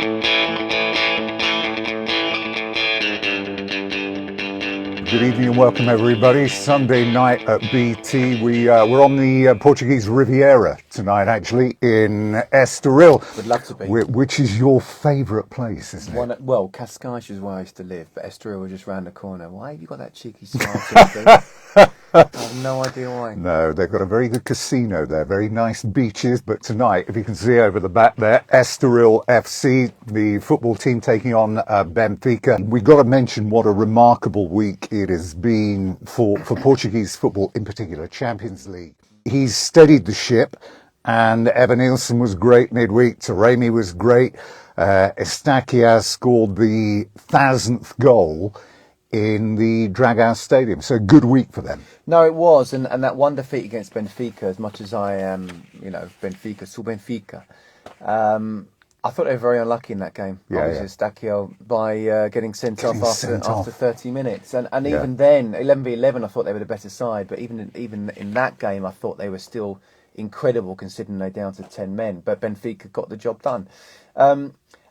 Good evening and welcome everybody. Sunday night at BT. We're on the Portuguese Riviera tonight, actually, in Estoril. Would love to be. Which is your favourite place, isn't it? Well, Cascais is where I used to live, but Estoril was just round the corner. Why have you got that cheeky smile to I have no idea why. No, they've got a very good casino there, very nice beaches, but tonight, if you can see over the back there, Estoril FC, the football team taking on Benfica. We've got to mention what a remarkable week it has been for Portuguese football, in particular, Champions League. He's steadied the ship, and Evan Nielsen was great midweek, Taremi was great, Estaquias scored the 1,000th goal in the Dragão Stadium. So good week for them. No, it was, and that one defeat against Benfica, as much as I am, Benfica, sou Benfica, I thought they were very unlucky in that game. Obviously, Estaquias by getting sent off after 30 minutes. And even then, 11v11, I thought they were the better side. But even in that game, I thought they were still incredible, considering they're down to 10 men. But Benfica got the job done.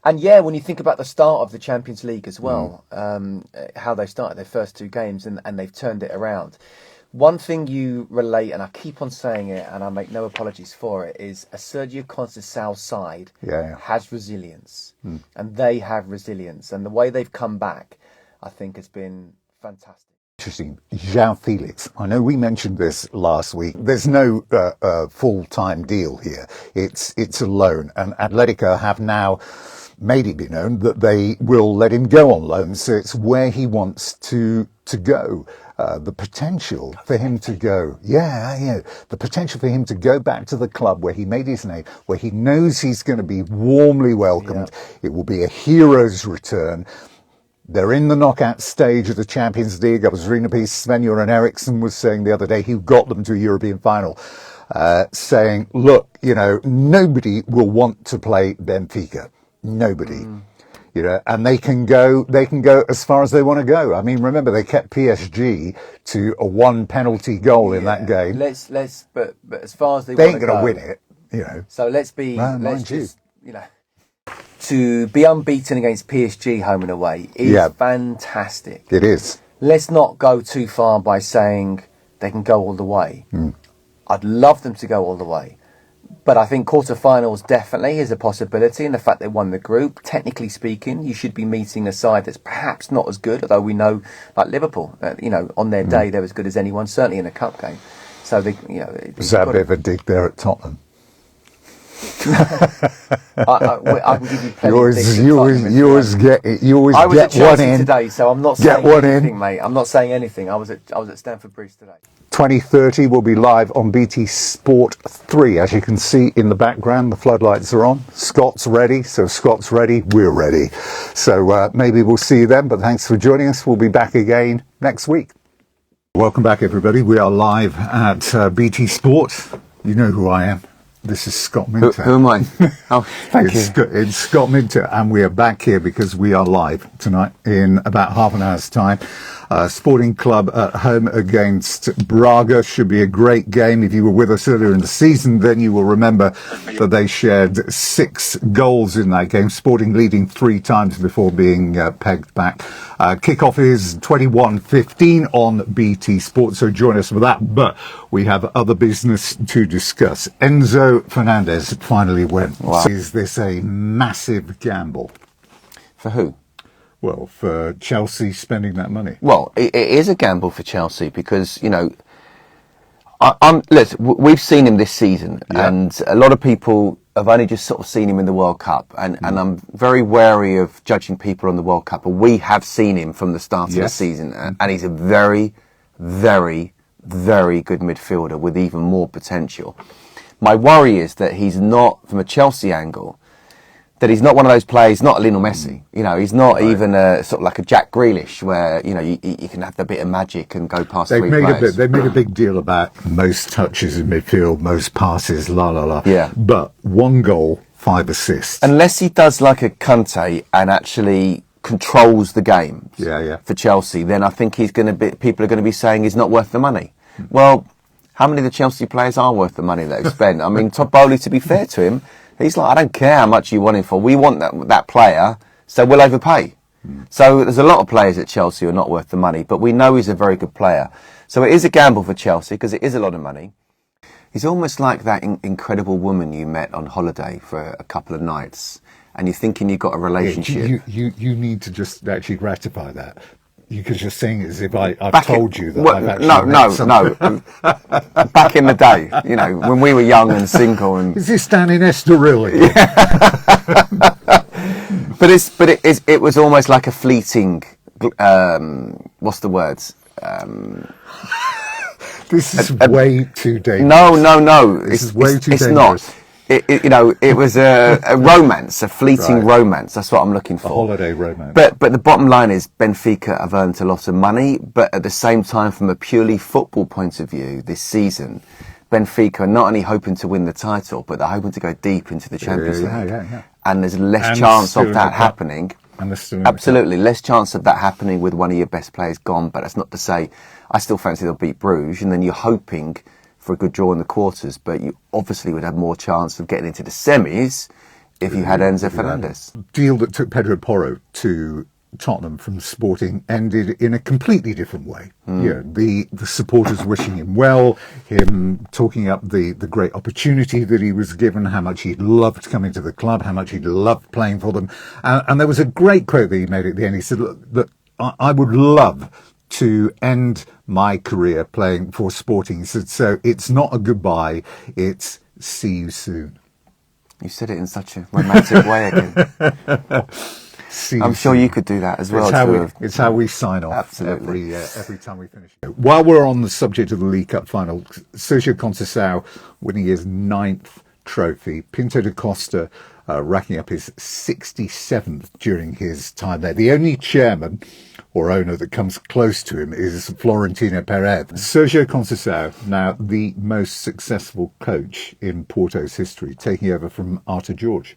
And yeah, when you think about the start of the Champions League as well, how they started their first two games and they've turned it around. One thing you relate, and I keep on saying it, and I make no apologies for it, is a Sergio Conceição side has resilience, and they have resilience, and the way they've come back, I think, has been fantastic. Interesting. João Felix. I know we mentioned this last week. There's no full-time deal here. It's a loan, and Atletico have now made it be known that they will let him go on loan. So it's where he wants to go. The potential for him to go, the potential for him to go back to the club where he made his name, where he knows he's going to be warmly welcomed. Yeah. It will be a hero's return. They're in the knockout stage of the Champions League. I was reading a piece, Sven-Göran Eriksson was saying the other day, he got them to a European final, saying, look, nobody will want to play Benfica. Nobody. And they can go as far as they want to go. I mean, remember, they kept PSG to a one penalty goal in that game. But as far as they ain't going to win it, So to be unbeaten against PSG home and away is fantastic. It is. Let's not go too far by saying they can go all the way. I'd love them to go all the way. But I think quarterfinals definitely is a possibility, and the fact they won the group, technically speaking, you should be meeting a side that's perhaps not as good, although we know, like Liverpool, on their day they're as good as anyone, certainly in a cup game. So was that a bit of a dig there at Tottenham? I can give you plenty of digs. You always get I was get at Chelsea one in today, so I'm not saying anything, mate. I'm not saying anything. I was at Stamford Bridge today. 20:30 will be live on BT Sport 3. As you can see in the background, the floodlights are on. Scott's ready. So Scott's ready, we're ready. So maybe we'll see you then. But thanks for joining us. We'll be back again next week. Welcome back, everybody. We are live at BT Sport. You know who I am. This is Scott Minto. Who am I? Oh, thank you. It's Scott Minto, and we are back here because we are live tonight in about half an hour's time. Sporting Club at home against Braga should be a great game. If you were with us earlier in the season, then you will remember that they shared 6 goals in that game, Sporting leading 3 times before being pegged back. Kickoff is 21:15 on BT Sport, so join us for that. But we have other business to discuss. Enzo Fernandez finally went. Wow. Is this a massive gamble? For who? Well, for Chelsea spending that money. Well, it is a gamble for Chelsea because, we've seen him this season, and a lot of people have only just sort of seen him in the World Cup, and I'm very wary of judging people on the World Cup, but we have seen him from the start of the season, and he's a very, very, very good midfielder with even more potential. My worry is that he's not, from a Chelsea angle, that he's not one of those players, not a Lionel Messi. He's not even a sort of like a Jack Grealish where, you can have the bit of magic and go past three players. They've made a big deal about most touches in midfield, most passes, Yeah. But 1 goal, 5 assists. Unless he does like a Conte and actually controls the game for Chelsea, then I think people are going to be saying he's not worth the money. Well, how many of the Chelsea players are worth the money they've spent? I mean, Todd Bowley, to be fair to him, He's like, I don't care how much you want him for. We want that player, so we'll overpay. So there's a lot of players at Chelsea who are not worth the money, but we know he's a very good player. So it is a gamble for Chelsea because it is a lot of money. He's almost like that incredible woman you met on holiday for a couple of nights, and you're thinking you've got a relationship. You need to just actually gratify that. Because you're saying it as if I've told you that I've actually No. Back in the day, you know, when we were young and single. And is this Dan in Estoril? It was almost like a fleeting. What's the words? This is way too dangerous. No. This is way too dangerous. It's not. It was a romance, a fleeting romance. That's what I'm looking for. A holiday romance. But the bottom line is Benfica have earned a lot of money, but at the same time, from a purely football point of view, this season, Benfica are not only hoping to win the title, but they're hoping to go deep into the Champions League. Yeah. And there's less chance of that happening. Absolutely, less chance of that happening with one of your best players gone. But that's not to say I still fancy they'll beat Bruges, and then you're hoping for a good draw in the quarters, but you obviously would have more chance of getting into the semis if you had Enzo Fernandez. Deal that took Pedro Porro to Tottenham from Sporting ended in a completely different way. The supporters wishing him well, him talking up the great opportunity that he was given, how much he loved coming to the club, how much he loved playing for them. And there was a great quote that he made at the end. He said, look, I would love to end my career playing for Sporting. He said, so it's not a goodbye, it's see you soon. You said it in such a romantic way again. I'm sure you could do that as well. It's how we sign off. Absolutely. Every time we finish. While we're on the subject of the League Cup final, Sergio Conceição winning his 9th trophy, Pinto da Costa racking up his 67th during his time there. The only chairman or owner that comes close to him is Florentino Perez. Sergio Conceição, now the most successful coach in Porto's history, taking over from Arthur George.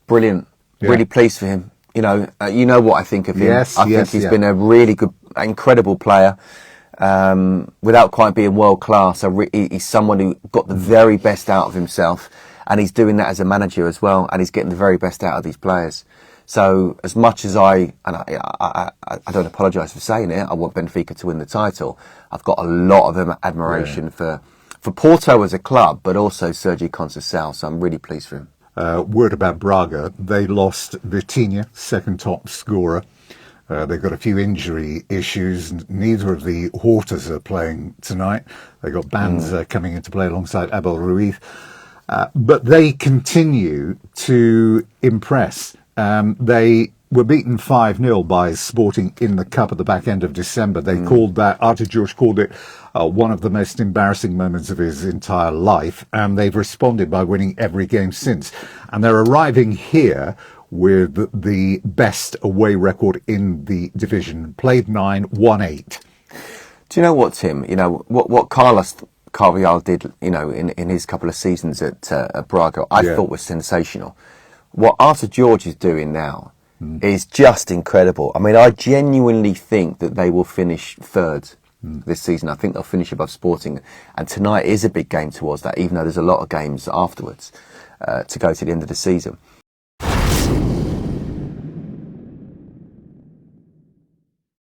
Brilliant. Yeah. Really pleased for him. You know what I think of him. I think he's been a really good, incredible player. Without quite being world class, he's someone who got the very best out of himself, and he's doing that as a manager as well, and he's getting the very best out of these players. So as much as I don't apologise for saying it, I want Benfica to win the title. I've got a lot of admiration for Porto as a club, but also Sergio Conceição. So I'm really pleased for him. Word about Braga, they lost Vitinha, second top scorer. They've got a few injury issues. Neither of the Hortas are playing tonight. They've got Banza coming into play alongside Abel Ruiz. But they continue to impress. They were beaten 5-0 by Sporting in the Cup at the back end of December. They called that, Arthur George called it one of the most embarrassing moments of his entire life. And they've responded by winning every game since. And they're arriving here with the best away record in the division. Played 9, won 8. Do you know what, Tim? You know, what Carlos Carvalhal did, you know, in his couple of seasons at Braga, I thought was sensational. What Arthur George is doing now is just incredible. I mean, I genuinely think that they will finish third this season. I think they'll finish above Sporting. And tonight is a big game towards that, even though there's a lot of games afterwards to go to the end of the season.